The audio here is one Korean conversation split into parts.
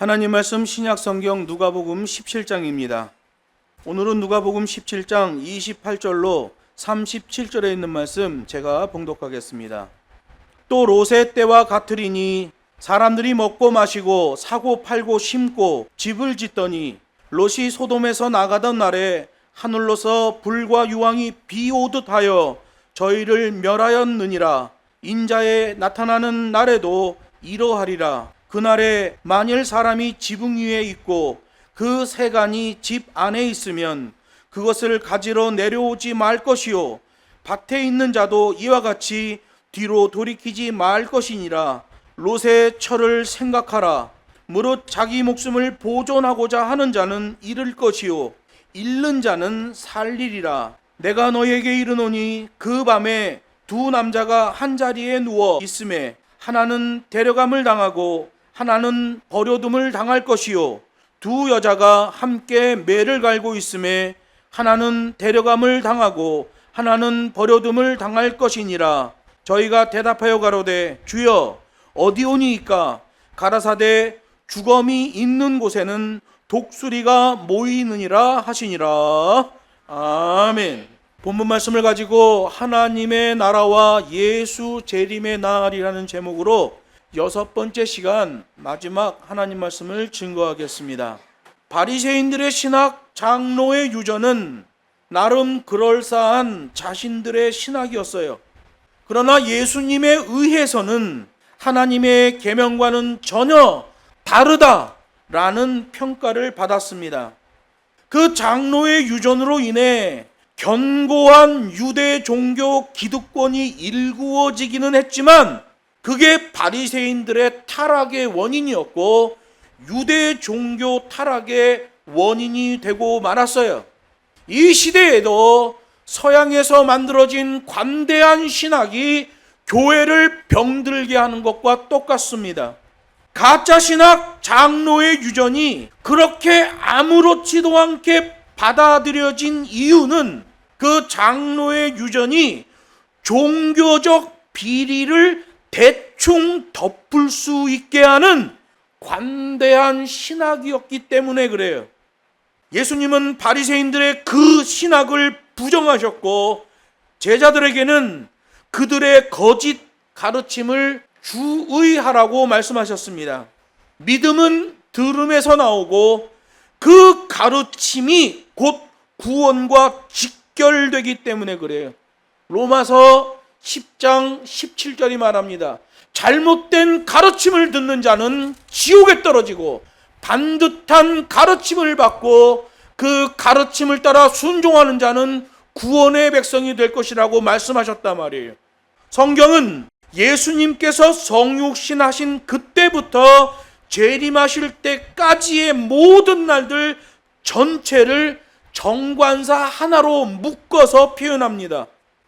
하나님 말씀 신약성경 누가복음 17장입니다. 오늘은 누가복음 17장 28절로 37절에 있는 말씀 제가 봉독하겠습니다. 또 롯의 때와 같으리니 사람들이 먹고 마시고 사고 팔고 심고 집을 짓더니 롯이 소돔에서 나가던 날에 하늘로서 불과 유황이 비 오듯 하여 저희를 멸하였느니라. 인자에 나타나는 날에도 이러하리라. 그날에 만일 사람이 지붕 위에 있고 그 세간이 집 안에 있으면 그것을 가지러 내려오지 말 것이요 밭에 있는 자도 이와 같이 뒤로 돌이키지 말 것이니라. 롯의 철을 생각하라. 무릇 자기 목숨을 보존하고자 하는 자는 잃을 것이요 잃는 자는 살리리라. 내가 너에게 이르노니 그 밤에 두 남자가 한 자리에 누워 있음에 하나는 데려감을 당하고 하나는 버려둠을 당할 것이요 두 여자가 함께 매를 갈고 있음에 하나는 데려감을 당하고 하나는 버려둠을 당할 것이니라. 저희가 대답하여 가로되 주여 어디오니이까? 가라사대 주검이 있는 곳에는 독수리가 모이느니라 하시니라. 아멘. 본문 말씀을 가지고 하나님의 나라와 예수 재림의 날이라는 제목으로 6번째 시간 마지막 하나님 말씀을 증거하겠습니다. 바리새인들의 신학, 장로의 유저는 나름 그럴싸한 자신들의 신학이었어요. 그러나 예수님에 의해서는 하나님의 계명과는 전혀 다르다라는 평가를 받았습니다. 그 장로의 유전으로 인해 견고한 유대 종교 기득권이 일구어지기는 했지만 그게 바리새인들의 타락의 원인이었고 유대 종교 타락의 원인이 되고 말았어요. 이 시대에도 서양에서 만들어진 관대한 신학이 교회를 병들게 하는 것과 똑같습니다. 가짜 신학 장로의 유전이 그렇게 아무렇지도 않게 받아들여진 이유는 그 장로의 유전이 종교적 비리를 대충 덮을 수 있게 하는 관대한 신학이었기 때문에 그래요. 예수님은 바리새인들의 그 신학을 부정하셨고 제자들에게는 그들의 거짓 가르침을 주의하라고 말씀하셨습니다. 믿음은 들음에서 나오고 그 가르침이 곧 구원과 직결되기 때문에 그래요. 로마서 10장 17절이 말합니다. 잘못된 가르침을 듣는 자는 지옥에 떨어지고 반듯한 가르침을 받고 그 가르침을 따라 순종하는 자는 구원의 백성이 될 것이라고 말씀하셨단 말이에요. 성경은 예수님께서 성육신하신 그때부터 재림하실 때까지의 모든 날들 전체를 정관사 하나로 묶어서 표현합니다.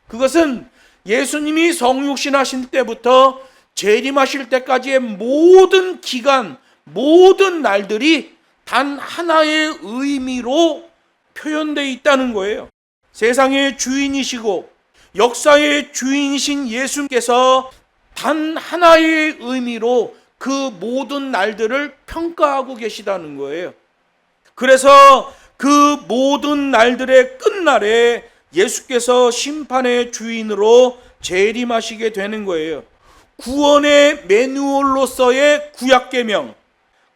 그것은 예수님이 성육신하신 때부터 재림하실 때까지의 모든 기간, 모든 날들이 단 하나의 의미로 표현되어 있다는 거예요. 세상의 주인이시고 역사의 주인이신 예수님께서 단 하나의 의미로 그 모든 날들을 평가하고 계시다는 거예요. 그래서 그 모든 날들의 끝날에 예수께서 심판의 주인으로 재림하시게 되는 거예요. 구원의 매뉴얼로서의 구약계명,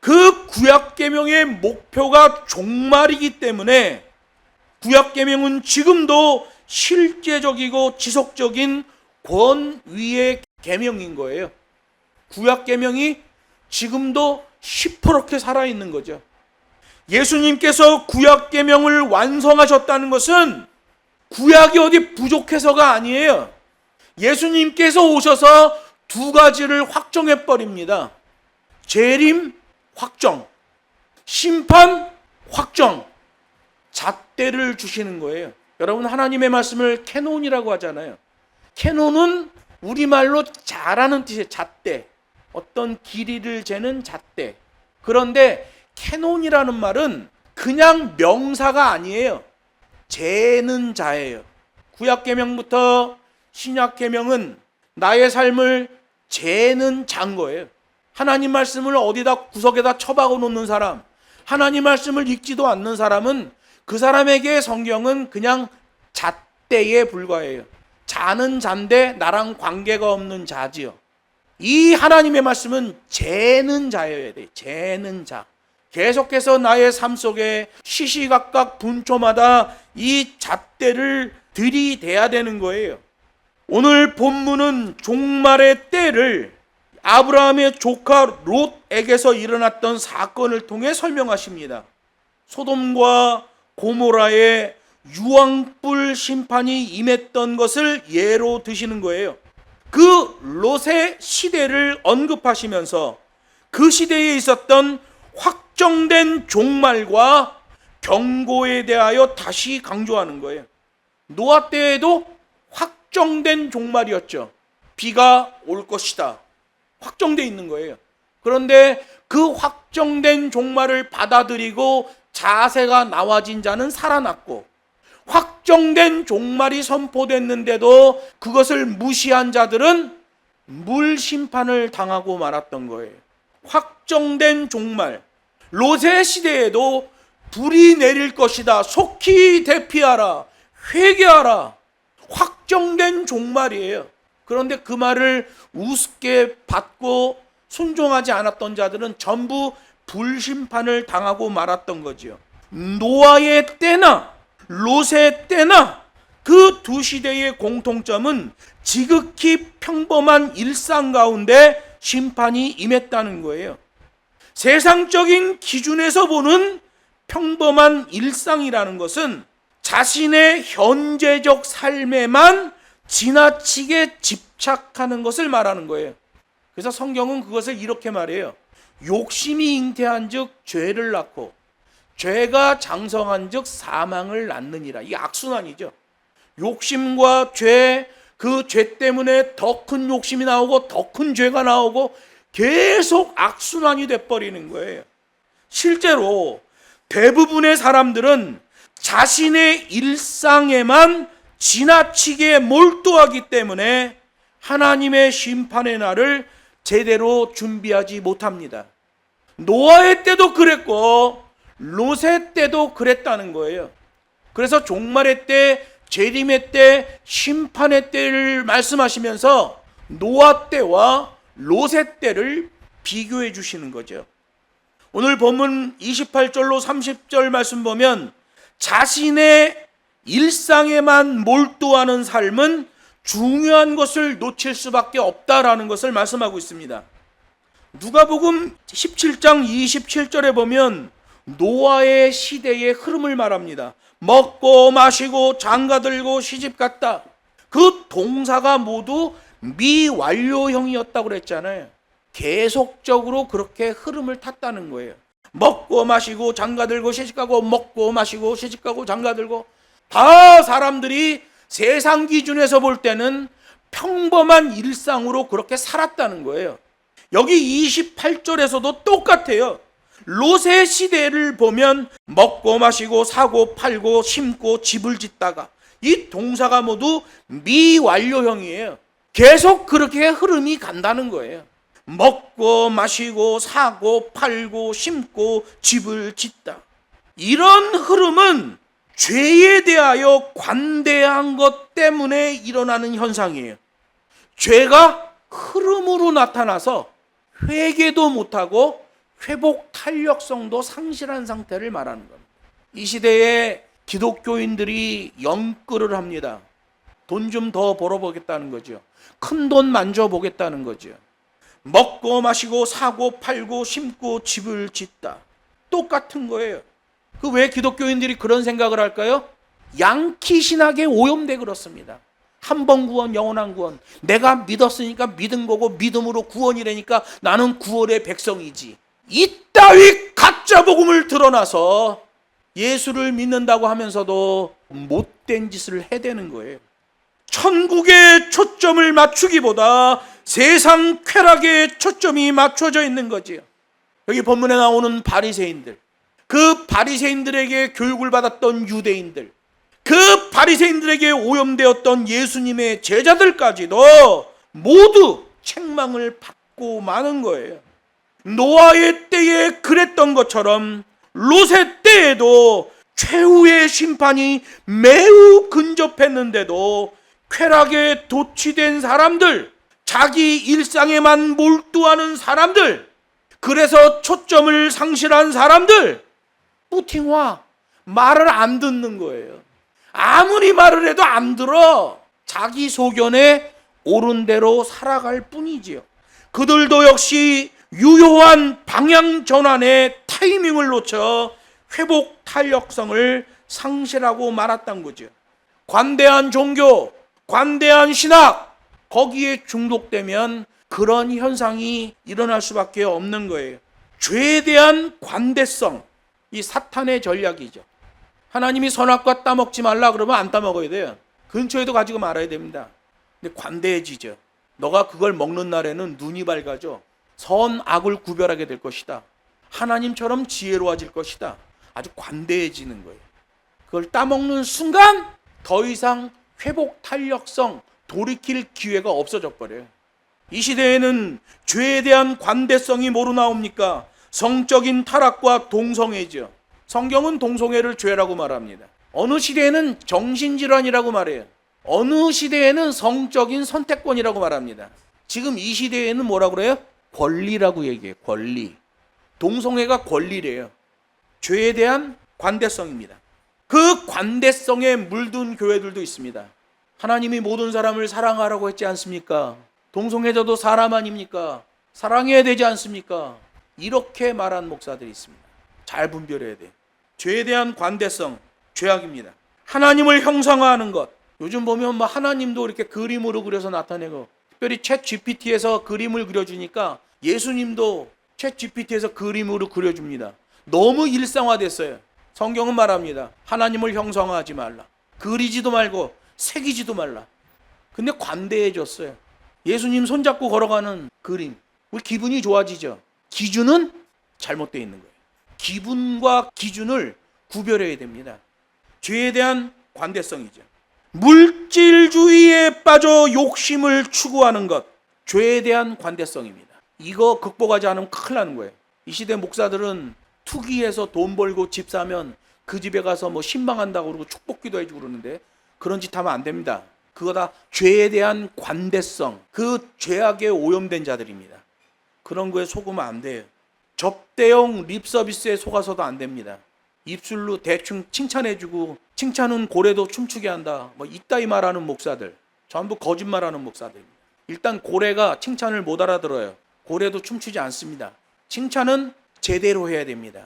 그 구약계명의 목표가 종말이기 때문에 구약계명은 지금도 실제적이고 지속적인 권위의 계명인 거예요. 구약계명이 지금도 시퍼렇게 살아있는 거죠. 예수님께서 구약계명을 완성하셨다는 것은 구약이 어디 부족해서가 아니에요. 예수님께서 오셔서 두 가지를 확정해 버립니다. 재림 확정, 심판 확정, 잣대를 주시는 거예요. 여러분, 하나님의 말씀을 캐논이라고 하잖아요. 캐논은 우리말로 잘하는 뜻이에요. 잣대, 어떤 길이를 재는 잣대. 그런데 캐논이라는 말은 그냥 명사가 아니에요. 재는 자예요. 구약계명부터 신약계명은 나의 삶을 재는 자인 거예요. 하나님 말씀을 어디다 구석에다 처박아 놓는 사람, 하나님 말씀을 읽지도 않는 사람은 그 사람에게 성경은 그냥 잣대에 불과해요. 자는 잔데 나랑 관계가 없는 자지요. 이 하나님의 말씀은 재는 자여야 돼요. 재는 자. 계속해서 나의 삶 속에 시시각각 분초마다 이 잣대를 들이대야 되는 거예요. 오늘 본문은 종말의 때를 아브라함의 조카 롯에게서 일어났던 사건을 통해 설명하십니다. 소돔과 고모라의 유황불 심판이 임했던 것을 예로 드시는 거예요. 그 롯의 시대를 언급하시면서 그 시대에 있었던 확정된 종말과 경고에 대하여 다시 강조하는 거예요. 노아 때에도 확정된 종말이었죠. 비가 올 것이다. 확정되어 있는 거예요. 그런데 그 확정된 종말을 받아들이고 자세가 나와진 자는 살아났고, 확정된 종말이 선포됐는데도 그것을 무시한 자들은 물 심판을 당하고 말았던 거예요. 확정된 종말. 롯의 시대에도 불이 내릴 것이다. 속히 대피하라. 회개하라. 확정된 종말이에요. 그런데 그 말을 우습게 받고 순종하지 않았던 자들은 전부 불심판을 당하고 말았던 거지요. 노아의 때나 롯의 때나 그 두 시대의 공통점은 지극히 평범한 일상 가운데 심판이 임했다는 거예요. 세상적인 기준에서 보는 평범한 일상이라는 것은 자신의 현재적 삶에만 지나치게 집착하는 것을 말하는 거예요. 그래서 성경은 그것을 이렇게 말해요. 욕심이 잉태한 즉 죄를 낳고 죄가 장성한 즉 사망을 낳느니라. 이게 악순환이죠. 욕심과 죄, 그 죄 때문에 더 큰 욕심이 나오고 더 큰 죄가 나오고 계속 악순환이 돼버리는 거예요. 실제로 대부분의 사람들은 자신의 일상에만 지나치게 몰두하기 때문에 하나님의 심판의 날을 제대로 준비하지 못합니다. 노아의 때도 그랬고 롯의 때도 그랬다는 거예요. 그래서 종말의 때, 재림의 때, 심판의 때를 말씀하시면서 노아 때와 롯의 때를 비교해 주시는 거죠. 오늘 본문 28절로 30절 말씀 보면 자신의 일상에만 몰두하는 삶은 중요한 것을 놓칠 수밖에 없다라는 것을 말씀하고 있습니다. 누가복음 17장 27절에 보면 노아의 시대의 흐름을 말합니다. 먹고 마시고 장가들고 시집갔다. 그 동사가 모두 미완료형이었다고 그랬잖아요. 계속적으로 그렇게 흐름을 탔다는 거예요. 먹고 마시고 장가들고 시집가고 먹고 마시고 시집가고 장가들고. 다 사람들이 세상 기준에서 볼 때는 평범한 일상으로 그렇게 살았다는 거예요. 여기 28절에서도 똑같아요. 롯의 시대를 보면 먹고 마시고 사고 팔고 심고 집을 짓다가, 이 동사가 모두 미완료형이에요. 계속 그렇게 흐름이 간다는 거예요. 먹고 마시고 사고 팔고 심고 집을 짓다. 이런 흐름은 죄에 대하여 관대한 것 때문에 일어나는 현상이에요. 죄가 흐름으로 나타나서 회개도 못하고 회복 탄력성도 상실한 상태를 말하는 겁니다. 이 시대에 기독교인들이 영끌을 합니다. 돈 좀 더 벌어보겠다는 거죠. 큰 돈 만져보겠다는 거죠. 먹고 마시고 사고 팔고 심고 집을 짓다. 똑같은 거예요. 그 왜 기독교인들이 그런 생각을 할까요? 양키 신학에 오염돼 그렇습니다. 한 번 구원 영원한 구원. 내가 믿었으니까 믿은 거고 믿음으로 구원이라니까 나는 구원의 백성이지. 이따위 가짜 복음을 드러나서 예수를 믿는다고 하면서도 못된 짓을 해대는 거예요. 천국에 초점을 맞추기보다 세상 쾌락에 초점이 맞춰져 있는 거지요. 여기 본문에 나오는 바리새인들, 그 바리새인들에게 교육을 받았던 유대인들, 그 바리새인들에게 오염되었던 예수님의 제자들까지도 모두 책망을 받고 마는 거예요. 노아의 때에 그랬던 것처럼 롯의 때에도 최후의 심판이 매우 근접했는데도 쾌락에 도취된 사람들, 자기 일상에만 몰두하는 사람들, 그래서 초점을 상실한 사람들, 뿌팅화, 말을 안 듣는 거예요. 아무리 말을 해도 안 들어. 자기 소견에 옳은 대로 살아갈 뿐이지요. 그들도 역시 유효한 방향 전환의 타이밍을 놓쳐 회복 탄력성을 상실하고 말았던 거죠. 관대한 종교, 관대한 신학, 거기에 중독되면 그런 현상이 일어날 수밖에 없는 거예요. 죄에 대한 관대성, 이 사탄의 전략이죠. 하나님이 선악과 따먹지 말라 그러면 안 따먹어야 돼요. 근처에도 가지고 말아야 됩니다. 근데 관대해지죠. 너가 그걸 먹는 날에는 눈이 밝아져. 선, 악을 구별하게 될 것이다. 하나님처럼 지혜로워질 것이다. 아주 관대해지는 거예요. 그걸 따먹는 순간 더 이상 회복 탄력성, 돌이킬 기회가 없어져 버려요. 이 시대에는 죄에 대한 관대성이 뭐로 나옵니까? 성적인 타락과 동성애죠. 성경은 동성애를 죄라고 말합니다. 어느 시대에는 정신질환이라고 말해요. 어느 시대에는 성적인 선택권이라고 말합니다. 지금 이 시대에는 뭐라고 그래요? 권리라고 얘기해요. 권리. 동성애가 권리래요. 죄에 대한 관대성입니다. 그 관대성에 물든 교회들도 있습니다. 하나님이 모든 사람을 사랑하라고 했지 않습니까? 동성애자도 사람 아닙니까? 사랑해야 되지 않습니까? 이렇게 말한 목사들이 있습니다. 잘 분별해야 돼요. 죄에 대한 관대성, 죄악입니다. 하나님을 형상화하는 것. 요즘 보면 하나님도 이렇게 그림으로 그려서 나타내고, 특별히 챗 GPT에서 그림을 그려주니까 예수님도 챗 GPT에서 그림으로 그려줍니다. 너무 일상화됐어요. 성경은 말합니다. 하나님을 형상화하지 말라. 그리지도 말고 새기지도 말라. 근데 관대해졌어요. 예수님 손잡고 걸어가는 그림. 우리 기분이 좋아지죠. 기준은 잘못되어 있는 거예요. 기분과 기준을 구별해야 됩니다. 죄에 대한 관대성이죠. 물질주의에 빠져 욕심을 추구하는 것. 죄에 대한 관대성입니다. 이거 극복하지 않으면 큰일 나는 거예요. 이 시대 목사들은 투기해서 돈 벌고 집 사면 그 집에 가서 신방한다고 그러고 축복기도 해주고 그러는데 그런 짓 하면 안 됩니다. 그거 다 죄에 대한 관대성, 그 죄악에 오염된 자들입니다. 그런 거에 속으면 안 돼요. 접대용 립서비스에 속아서도 안 됩니다. 입술로 대충 칭찬해주고 칭찬은 고래도 춤추게 한다. 이따위 말하는 목사들, 전부 거짓말하는 목사들입니다. 일단 고래가 칭찬을 못 알아들어요. 고래도 춤추지 않습니다. 칭찬은 제대로 해야 됩니다.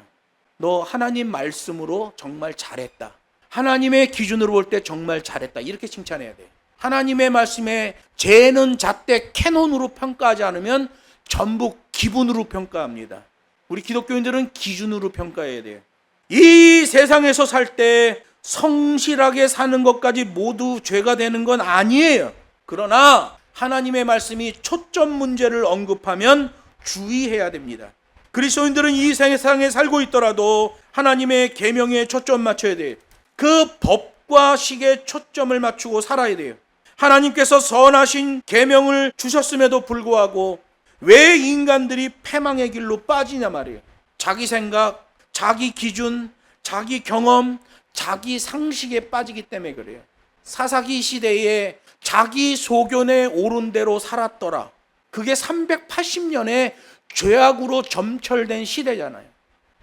너 하나님 말씀으로 정말 잘했다. 하나님의 기준으로 볼 때 정말 잘했다. 이렇게 칭찬해야 돼요. 하나님의 말씀에 죄는 잣대 캐논으로 평가하지 않으면 전부 기분으로 평가합니다. 우리 기독교인들은 기준으로 평가해야 돼요. 이 세상에서 살 때 성실하게 사는 것까지 모두 죄가 되는 건 아니에요. 그러나 하나님의 말씀이 초점 문제를 언급하면 주의해야 됩니다. 그리스도인들은 이 세상에 살고 있더라도 하나님의 계명에 초점 맞춰야 돼요. 그 법과 식에 초점을 맞추고 살아야 돼요. 하나님께서 선하신 계명을 주셨음에도 불구하고 왜 인간들이 패망의 길로 빠지냐 말이에요. 자기 생각, 자기 기준, 자기 경험, 자기 상식에 빠지기 때문에 그래요. 사사기 시대에 자기 소견에 옳은 대로 살았더라. 그게 380년의 죄악으로 점철된 시대잖아요.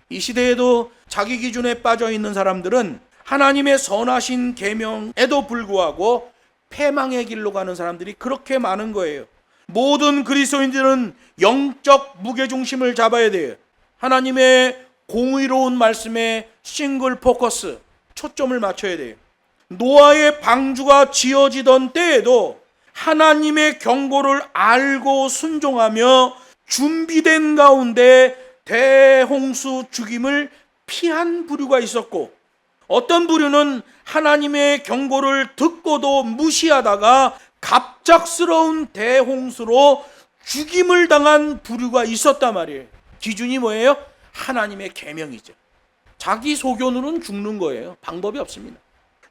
이 시대에도 자기 기준에 빠져 있는 사람들은 하나님의 선하신 계명에도 불구하고 패망의 길로 가는 사람들이 그렇게 많은 거예요. 모든 그리스도인들은 영적 무게중심을 잡아야 돼요. 하나님의 공의로운 말씀에 싱글 포커스, 초점을 맞춰야 돼요. 노아의 방주가 지어지던 때에도 하나님의 경고를 알고 순종하며 준비된 가운데 대홍수 죽임을 피한 부류가 있었고, 어떤 부류는 하나님의 경고를 듣고도 무시하다가 갑작스러운 대홍수로 죽임을 당한 부류가 있었단 말이에요. 기준이 뭐예요? 하나님의 계명이죠. 자기 소견으로는 죽는 거예요. 방법이 없습니다.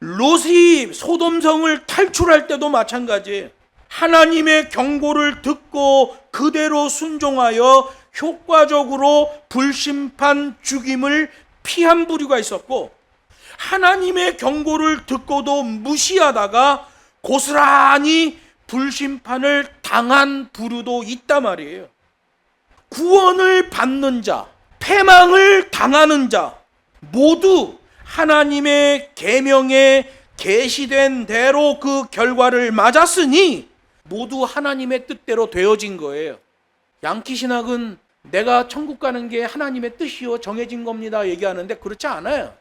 롯이 소돔성을 탈출할 때도 마찬가지예요. 하나님의 경고를 듣고 그대로 순종하여 효과적으로 불심판 죽임을 피한 부류가 있었고, 하나님의 경고를 듣고도 무시하다가 고스란히 불심판을 당한 부류도 있단 말이에요. 구원을 받는 자, 패망을 당하는 자 모두 하나님의 계명에 계시된 대로 그 결과를 맞았으니 모두 하나님의 뜻대로 되어진 거예요. 양키 신학은 내가 천국 가는 게 하나님의 뜻이요 정해진 겁니다 얘기하는데 그렇지 않아요.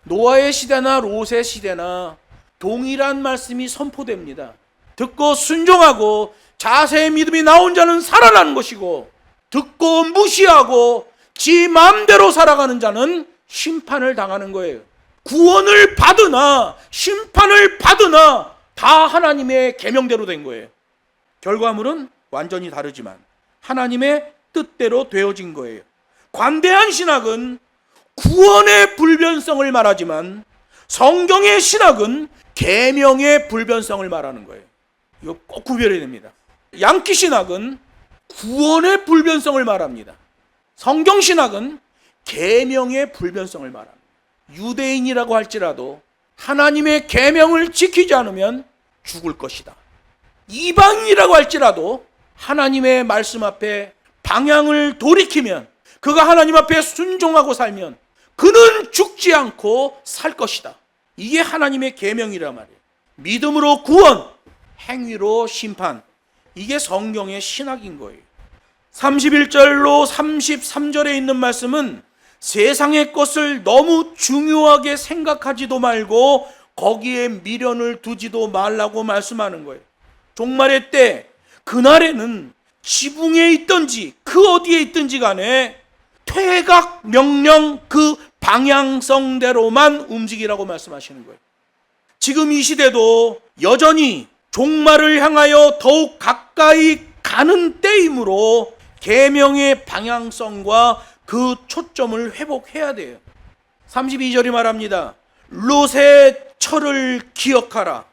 노아의 시대나 롯의 시대나 동일한 말씀이 선포됩니다. 듣고 순종하고 자세의 믿음이 나온 자는 살아나는 것이고, 듣고 무시하고 지 마음대로 살아가는 자는 심판을 당하는 거예요. 구원을 받으나 심판을 받으나 다 하나님의 계명대로 된 거예요. 결과물은 완전히 다르지만 하나님의 뜻대로 되어진 거예요. 관대한 신학은 구원의 불변성을 말하지만 성경의 신학은 계명의 불변성을 말하는 거예요. 이거 꼭 구별해야 됩니다. 양키 신학은 구원의 불변성을 말합니다. 성경 신학은 계명의 불변성을 말합니다. 유대인이라고 할지라도 하나님의 계명을 지키지 않으면 죽을 것이다. 이방인이라고 할지라도 하나님의 말씀 앞에 방향을 돌이키면, 그가 하나님 앞에 순종하고 살면 그는 죽지 않고 살 것이다. 이게 하나님의 계명이란 말이에요. 믿음으로 구원, 행위로 심판. 이게 성경의 신학인 거예요. 31절로 33절에 있는 말씀은 세상의 것을 너무 중요하게 생각하지도 말고 거기에 미련을 두지도 말라고 말씀하는 거예요. 종말의 때, 그날에는 지붕에 있든지 그 어디에 있든지 간에 퇴각 명령 그 방향성대로만 움직이라고 말씀하시는 거예요. 지금 이 시대도 여전히 종말을 향하여 더욱 가까이 가는 때이므로 계명의 방향성과 그 초점을 회복해야 돼요. 32절이 말합니다. 롯의 철을 기억하라.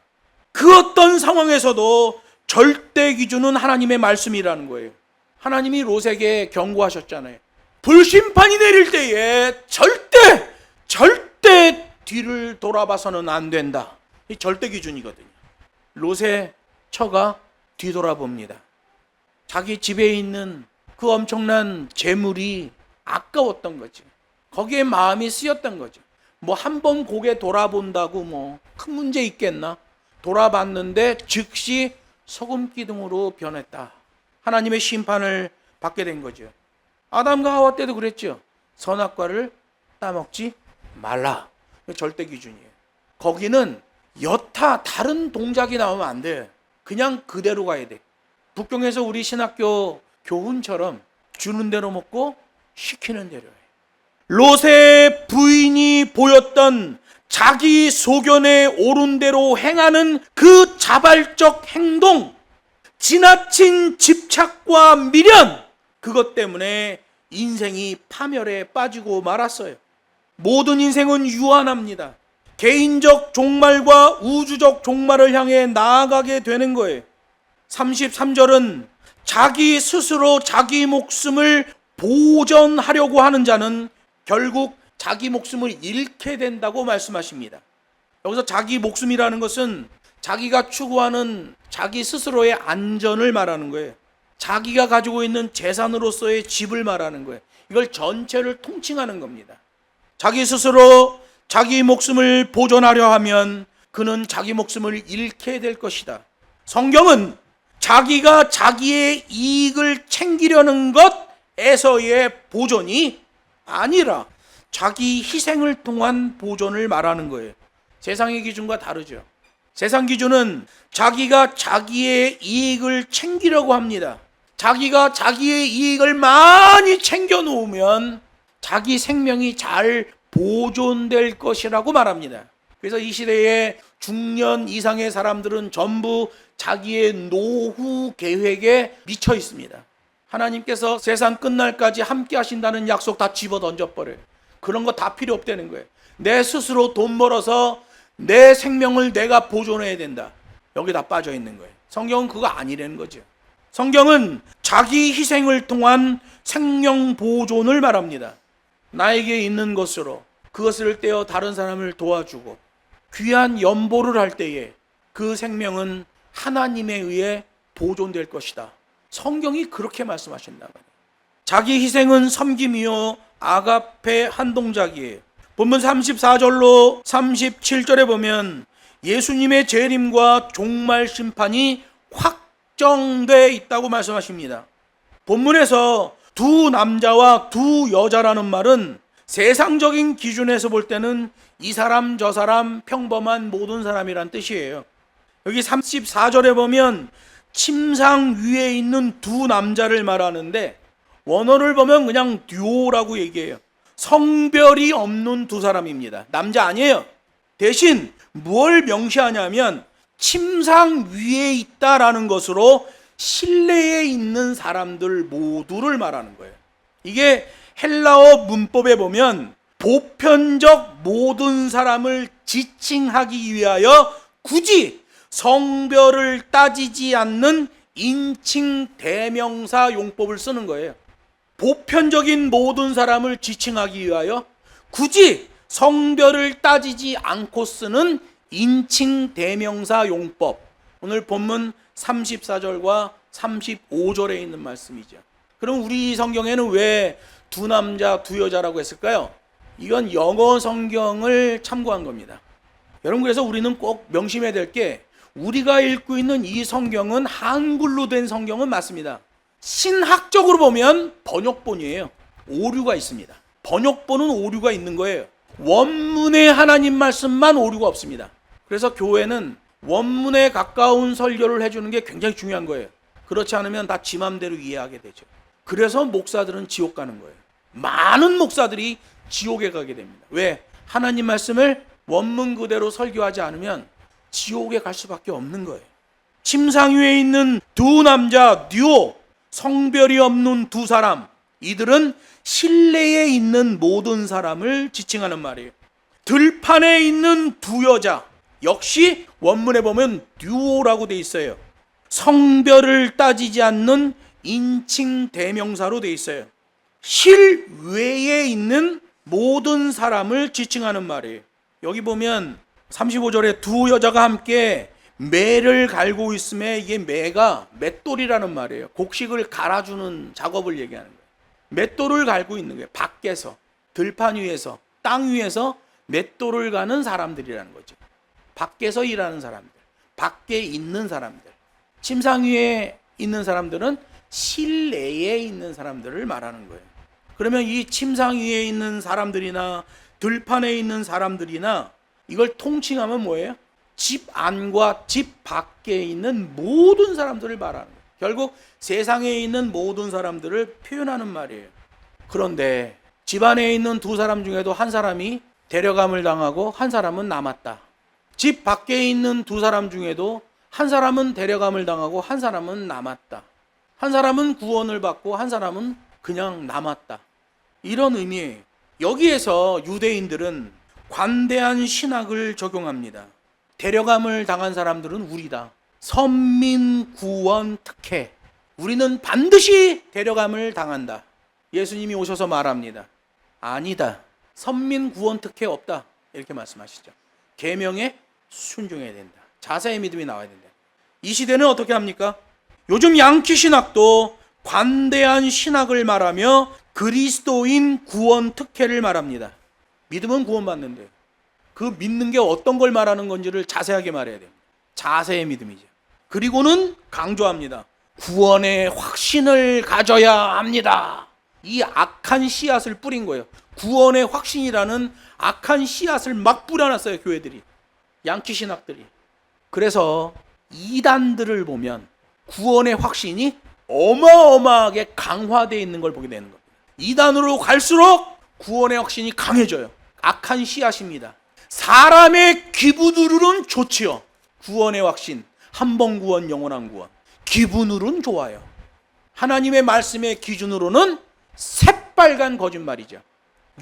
그 어떤 상황에서도 절대 기준은 하나님의 말씀이라는 거예요. 하나님이 롯에게 경고하셨잖아요. 불심판이 내릴 때에 절대 뒤를 돌아봐서는 안 된다. 이 절대 기준이거든요. 롯의 처가 뒤돌아봅니다. 자기 집에 있는 그 엄청난 재물이 아까웠던 거죠. 거기에 마음이 쓰였던 거죠. 뭐 한 번 고개 돌아본다고 뭐 큰 문제 있겠나? 돌아봤는데 즉시 소금 기둥으로 변했다. 하나님의 심판을 받게 된 거죠. 아담과 하와 때도 그랬죠. 선악과를 따먹지 말라. 절대 기준이에요. 거기는 여타 다른 동작이 나오면 안 돼. 그냥 그대로 가야 돼. 북경에서 우리 신학교 교훈처럼 주는 대로 먹고 시키는 대로 해. 롯의 부인이 보였던 자기 소견에 옳은 대로 행하는 그 자발적 행동, 지나친 집착과 미련, 그것 때문에 인생이 파멸에 빠지고 말았어요. 모든 인생은 유한합니다. 개인적 종말과 우주적 종말을 향해 나아가게 되는 거예요. 33절은 자기 스스로 자기 목숨을 보전하려고 하는 자는 결국 자기 목숨을 잃게 된다고 말씀하십니다. 여기서 자기 목숨이라는 것은 자기가 추구하는 자기 스스로의 안전을 말하는 거예요. 자기가 가지고 있는 재산으로서의 집을 말하는 거예요. 이걸 전체를 통칭하는 겁니다. 자기 스스로 자기 목숨을 보존하려 하면 그는 자기 목숨을 잃게 될 것이다. 성경은 자기가 자기의 이익을 챙기려는 것에서의 보존이 아니라 자기 희생을 통한 보존을 말하는 거예요. 세상의 기준과 다르죠. 세상 기준은 자기가 자기의 이익을 챙기려고 합니다. 자기가 자기의 이익을 많이 챙겨 놓으면 자기 생명이 잘 보존될 것이라고 말합니다. 그래서 이 시대의 중년 이상의 사람들은 전부 자기의 노후 계획에 미쳐 있습니다. 하나님께서 세상 끝날까지 함께 하신다는 약속 다 집어 던져버려요. 그런 거 다 필요 없다는 거예요. 내 스스로 돈 벌어서 내 생명을 내가 보존해야 된다. 여기 다 빠져 있는 거예요. 성경은 그거 아니라는 거죠. 성경은 자기 희생을 통한 생명 보존을 말합니다. 나에게 있는 것으로 그것을 떼어 다른 사람을 도와주고 귀한 연보를 할 때에 그 생명은 하나님에 의해 보존될 것이다. 성경이 그렇게 말씀하신다. 자기 희생은 섬김이요 아가페 한 동작이에요. 본문 34절로 37절에 보면 예수님의 재림과 종말 심판이 확정돼 있다고 말씀하십니다. 본문에서 두 남자와 두 여자라는 말은 세상적인 기준에서 볼 때는 이 사람 저 사람 평범한 모든 사람이란 뜻이에요. 여기 34절에 보면 침상 위에 있는 두 남자를 말하는데 원어를 보면 그냥 듀오라고 얘기해요. 성별이 없는 두 사람입니다. 남자 아니에요. 대신 뭘 명시하냐면 침상 위에 있다라는 것으로 실내에 있는 사람들 모두를 말하는 거예요. 이게 헬라어 문법에 보면 보편적 모든 사람을 지칭하기 위하여 굳이 성별을 따지지 않는 인칭 대명사 용법을 쓰는 거예요. 보편적인 모든 사람을 지칭하기 위하여 굳이 성별을 따지지 않고 쓰는 인칭 대명사 용법. 오늘 본문 34절과 35절에 있는 말씀이죠. 그럼 우리 성경에는 왜 두 남자 두 여자라고 했을까요? 이건 영어 성경을 참고한 겁니다. 여러분, 그래서 우리는 꼭 명심해야 될 게 우리가 읽고 있는 이 성경은 한글로 된 성경은 맞습니다. 신학적으로 보면 번역본이에요. 오류가 있습니다. 번역본은 오류가 있는 거예요. 원문의 하나님 말씀만 오류가 없습니다. 그래서 교회는 원문에 가까운 설교를 해주는 게 굉장히 중요한 거예요. 그렇지 않으면 다 지 맘대로 이해하게 되죠. 그래서 목사들은 지옥 가는 거예요. 많은 목사들이 지옥에 가게 됩니다. 왜? 하나님 말씀을 원문 그대로 설교하지 않으면 지옥에 갈 수밖에 없는 거예요. 침상 위에 있는 두 남자 듀오, 성별이 없는 두 사람, 이들은 실내에 있는 모든 사람을 지칭하는 말이에요. 들판에 있는 두 여자, 역시 원문에 보면 듀오라고 돼 있어요. 성별을 따지지 않는 인칭 대명사로 돼 있어요. 실외에 있는 모든 사람을 지칭하는 말이에요. 여기 보면 35절에 두 여자가 함께 매를 갈고 있음에 이게 매가 맷돌이라는 말이에요. 곡식을 갈아주는 작업을 얘기하는 거예요. 맷돌을 갈고 있는 거예요. 밖에서, 들판 위에서, 땅 위에서 맷돌을 가는 사람들이라는 거죠. 밖에서 일하는 사람들, 밖에 있는 사람들. 침상 위에 있는 사람들은 실내에 있는 사람들을 말하는 거예요. 그러면 이 침상 위에 있는 사람들이나 들판에 있는 사람들이나 이걸 통칭하면 뭐예요? 집 안과 집 밖에 있는 모든 사람들을 말하는 거예요. 결국 세상에 있는 모든 사람들을 표현하는 말이에요. 그런데 집 안에 있는 두 사람 중에도 한 사람이 데려감을 당하고 한 사람은 남았다. 집 밖에 있는 두 사람 중에도 한 사람은 데려감을 당하고 한 사람은 남았다. 한 사람은 구원을 받고 한 사람은 그냥 남았다. 이런 의미예요. 여기에서 유대인들은 관대한 신학을 적용합니다. 데려감을 당한 사람들은 우리다. 선민 구원 특혜. 우리는 반드시 데려감을 당한다. 예수님이 오셔서 말합니다. 아니다. 선민 구원 특혜 없다. 이렇게 말씀하시죠. 계명에 순종해야 된다. 자세의 믿음이 나와야 된다. 이 시대는 어떻게 합니까? 요즘 양키 신학도 관대한 신학을 말하며 그리스도인 구원 특혜를 말합니다. 믿음은 구원받는데 그 믿는 게 어떤 걸 말하는 건지를 자세하게 말해야 돼요. 자세의 믿음이죠. 그리고는 강조합니다. 구원의 확신을 가져야 합니다. 이 악한 씨앗을 뿌린 거예요. 구원의 확신이라는 악한 씨앗을 막 뿌려놨어요, 교회들이. 양키 신학들이. 그래서 이단들을 보면 구원의 확신이 어마어마하게 강화되어 있는 걸 보게 되는 겁니다. 이단으로 갈수록 구원의 확신이 강해져요. 악한 씨앗입니다. 사람의 기분으로는 좋지요. 구원의 확신, 한 번 구원, 영원한 구원. 기분으로는 좋아요. 하나님의 말씀의 기준으로는 새빨간 거짓말이죠.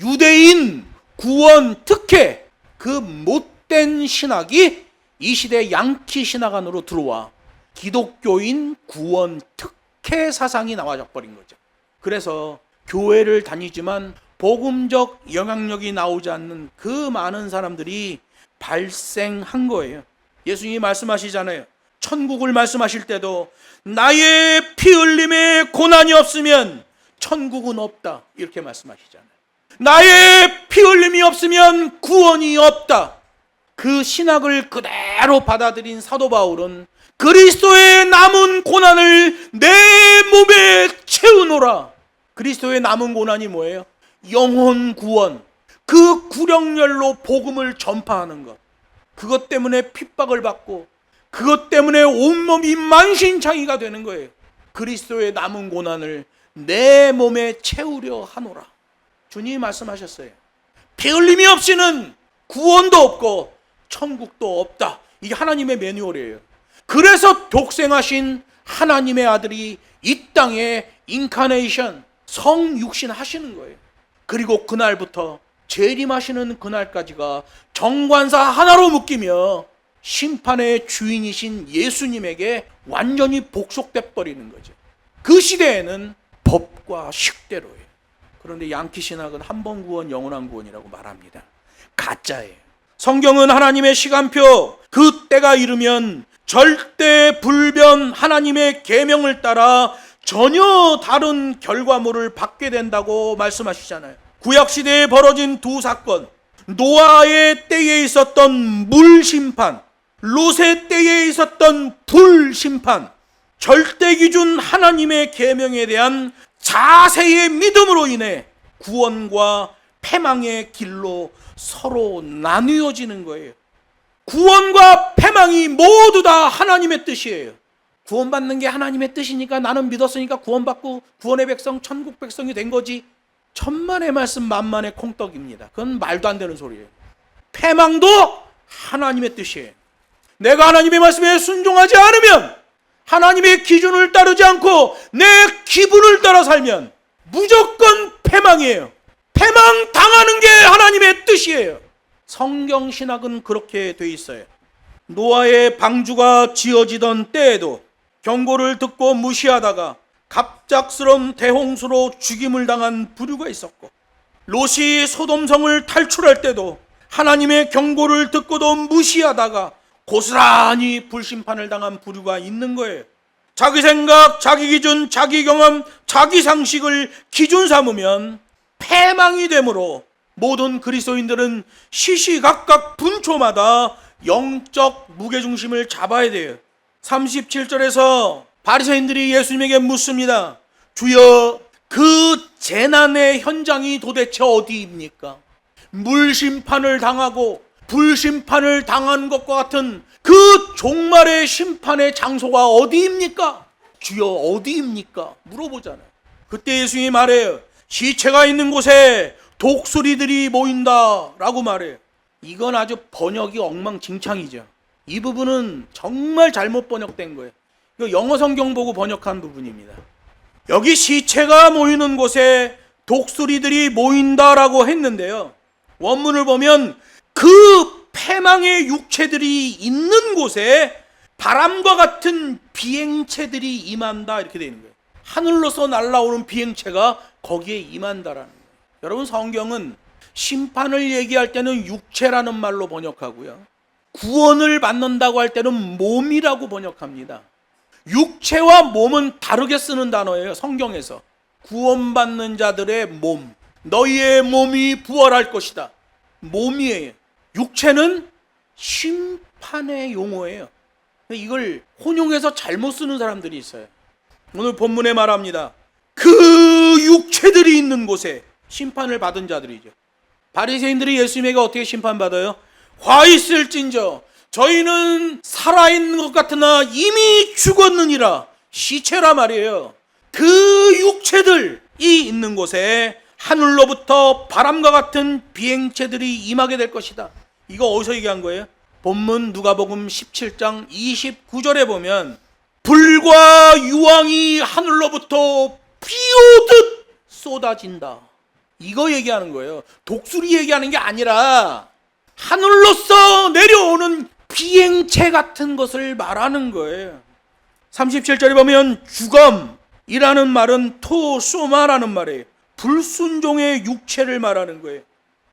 유대인 구원 특혜, 그 못된 신학이 이 시대 양키 신학 안으로 들어와 기독교인 구원 특혜 사상이 나와져 버린 거죠. 그래서 교회를 다니지만 복음적 영향력이 나오지 않는 그 많은 사람들이 발생한 거예요. 예수님이 말씀하시잖아요. 천국을 말씀하실 때도 나의 피 흘림의 고난이 없으면 천국은 없다, 이렇게 말씀하시잖아요. 나의 피 흘림이 없으면 구원이 없다. 그 신학을 그대로 받아들인 사도 바울은 그리스도의 남은 고난을 내 몸에 채우노라. 그리스도의 남은 고난이 뭐예요? 영혼 구원, 그 구령열로 복음을 전파하는 것. 그것 때문에 핍박을 받고 그것 때문에 온몸이 만신창이가 되는 거예요. 그리스도의 남은 고난을 내 몸에 채우려 하노라. 주님이 말씀하셨어요. 피 흘림이 없이는 구원도 없고 천국도 없다. 이게 하나님의 매뉴얼이에요. 그래서 독생하신 하나님의 아들이 이 땅에 인카네이션, 성육신 하시는 거예요. 그리고 그날부터 재림하시는 그날까지가 정관사 하나로 묶이며 심판의 주인이신 예수님에게 완전히 복속돼 버리는 거죠. 그 시대에는 법과 식대로예요. 그런데 양키 신학은 한 번 구원 영원한 구원이라고 말합니다. 가짜예요. 성경은 하나님의 시간표, 그 때가 이르면 절대 불변 하나님의 계명을 따라 전혀 다른 결과물을 받게 된다고 말씀하시잖아요. 구약시대에 벌어진 두 사건, 노아의 때에 있었던 물심판, 롯의 때에 있었던 불심판, 절대기준 하나님의 계명에 대한 자세의 믿음으로 인해 구원과 패망의 길로 서로 나뉘어지는 거예요. 구원과 패망이 모두 다 하나님의 뜻이에요. 구원받는 게 하나님의 뜻이니까 나는 믿었으니까 구원받고 구원의 백성, 천국 백성이 된 거지. 천만의 말씀 만만의 콩떡입니다. 그건 말도 안 되는 소리예요. 패망도 하나님의 뜻이에요. 내가 하나님의 말씀에 순종하지 않으면, 하나님의 기준을 따르지 않고 내 기분을 따라 살면 무조건 패망이에요. 패망 당하는 게 하나님의 뜻이에요. 성경 신학은 그렇게 돼 있어요. 노아의 방주가 지어지던 때에도 경고를 듣고 무시하다가 갑작스러운 대홍수로 죽임을 당한 부류가 있었고, 롯이 소돔성을 탈출할 때도 하나님의 경고를 듣고도 무시하다가 고스란히 불심판을 당한 부류가 있는 거예요. 자기 생각, 자기 기준, 자기 경험, 자기 상식을 기준 삼으면 패망이 되므로 모든 그리스도인들은 시시각각 분초마다 영적 무게중심을 잡아야 돼요. 37절에서 바리새인들이 예수님에게 묻습니다. 주여, 그 재난의 현장이 도대체 어디입니까? 물심판을 당하고 불심판을 당한 것과 같은 그 종말의 심판의 장소가 어디입니까? 주여, 어디입니까? 물어보잖아요. 그때 예수님이 말해요. 시체가 있는 곳에 독수리들이 모인다 라고 말해요. 이건 아주 번역이 엉망진창이죠. 이 부분은 정말 잘못 번역된 거예요. 이거 영어 성경 보고 번역한 부분입니다. 여기 시체가 모이는 곳에 독수리들이 모인다라고 했는데요, 원문을 보면 그 패망의 육체들이 있는 곳에 바람과 같은 비행체들이 임한다, 이렇게 되어 있는 거예요. 하늘로서 날아오는 비행체가 거기에 임한다라는 거예요. 여러분, 성경은 심판을 얘기할 때는 육체라는 말로 번역하고요, 구원을 받는다고 할 때는 몸이라고 번역합니다. 육체와 몸은 다르게 쓰는 단어예요. 성경에서 구원받는 자들의 몸, 너희의 몸이 부활할 것이다, 몸이에요. 육체는 심판의 용어예요. 이걸 혼용해서 잘못 쓰는 사람들이 있어요. 오늘 본문에 말합니다. 그 육체들이 있는 곳에 심판을 받은 자들이죠. 바리새인들이 예수님에게 어떻게 심판받아요? 화 있을진저 저희는 살아있는 것 같으나 이미 죽었느니라. 시체라 말이에요. 그 육체들이 있는 곳에 하늘로부터 바람과 같은 비행체들이 임하게 될 것이다. 이거 어디서 얘기한 거예요? 본문 누가복음 17장 29절에 보면 불과 유황이 하늘로부터 비오듯 쏟아진다, 이거 얘기하는 거예요. 독수리 얘기하는 게 아니라 하늘로서 내려오는 비행체 같은 것을 말하는 거예요. 37절에 보면 주검이라는 말은 토소마라는 말이에요. 불순종의 육체를 말하는 거예요.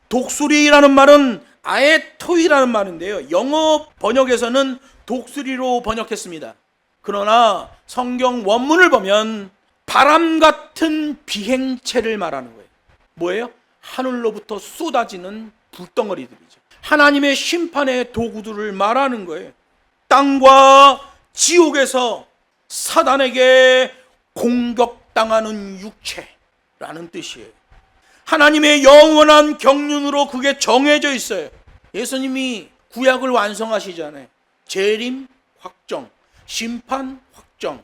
독수리라는 말은 아에토이라는 말인데요, 영어 번역에서는 독수리로 번역했습니다. 그러나 성경 원문을 보면 바람 같은 비행체를 말하는 거예요. 뭐예요? 하늘로부터 쏟아지는 불덩어리들이죠. 하나님의 심판의 도구들을 말하는 거예요. 땅과 지옥에서 사단에게 공격당하는 육체라는 뜻이에요. 하나님의 영원한 경륜으로 그게 정해져 있어요. 예수님이 구약을 완성하시잖아요. 재림 확정, 심판 확정.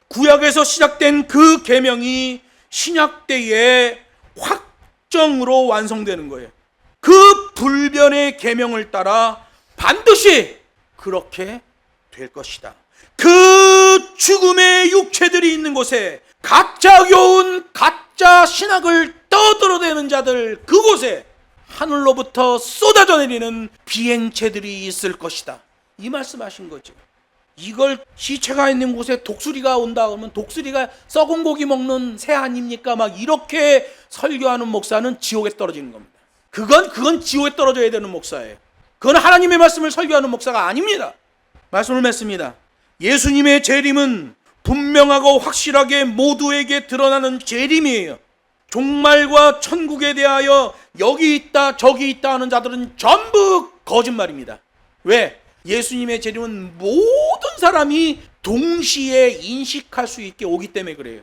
구약에서 시작된 그 계명이 신약 때에 확정으로 완성되는 거예요. 그 불변의 계명을 따라 반드시 그렇게 될 것이다. 그 죽음의 육체들이 있는 곳에 가짜 교훈, 가짜 신학을 떠들어대는 자들, 그곳에 하늘로부터 쏟아져 내리는 비행체들이 있을 것이다. 이 말씀하신 거죠. 이걸 시체가 있는 곳에 독수리가 온다 그러면 독수리가 썩은 고기 먹는 새 아닙니까? 막 이렇게 설교하는 목사는 지옥에 떨어지는 겁니다. 그건 지옥에 떨어져야 되는 목사예요. 그건 하나님의 말씀을 설교하는 목사가 아닙니다. 말씀을 맺습니다. 예수님의 재림은 분명하고 확실하게 모두에게 드러나는 재림이에요. 종말과 천국에 대하여 여기 있다 저기 있다 하는 자들은 전부 거짓말입니다. 왜? 예수님의 재림은 모든 사람이 동시에 인식할 수 있게 오기 때문에 그래요.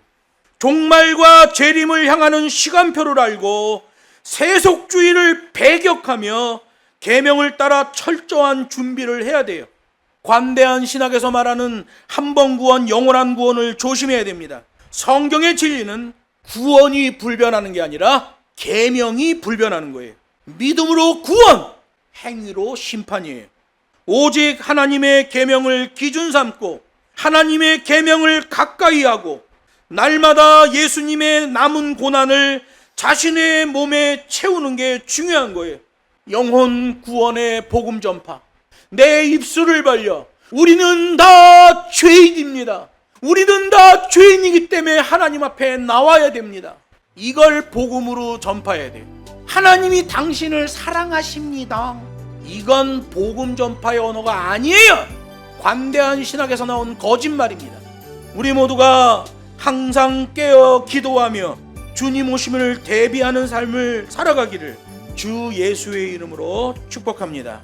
종말과 재림을 향하는 시간표를 알고 세속주의를 배격하며 계명을 따라 철저한 준비를 해야 돼요. 관대한 신학에서 말하는 한 번 구원, 영원한 구원을 조심해야 됩니다. 성경의 진리는 구원이 불변하는 게 아니라 계명이 불변하는 거예요. 믿음으로 구원, 행위로 심판이에요. 오직 하나님의 계명을 기준 삼고 하나님의 계명을 가까이 하고 날마다 예수님의 남은 고난을 자신의 몸에 채우는 게 중요한 거예요. 영혼 구원의 복음 전파. 내 입술을 벌려 우리는 다 죄인입니다. 우리는 다 죄인이기 때문에 하나님 앞에 나와야 됩니다. 이걸 복음으로 전파해야 돼요. 하나님이 당신을 사랑하십니다. 이건 복음 전파의 언어가 아니에요. 관대한 신학에서 나온 거짓말입니다. 우리 모두가 항상 깨어 기도하며 주님 오심을 대비하는 삶을 살아가기를 주 예수의 이름으로 축복합니다.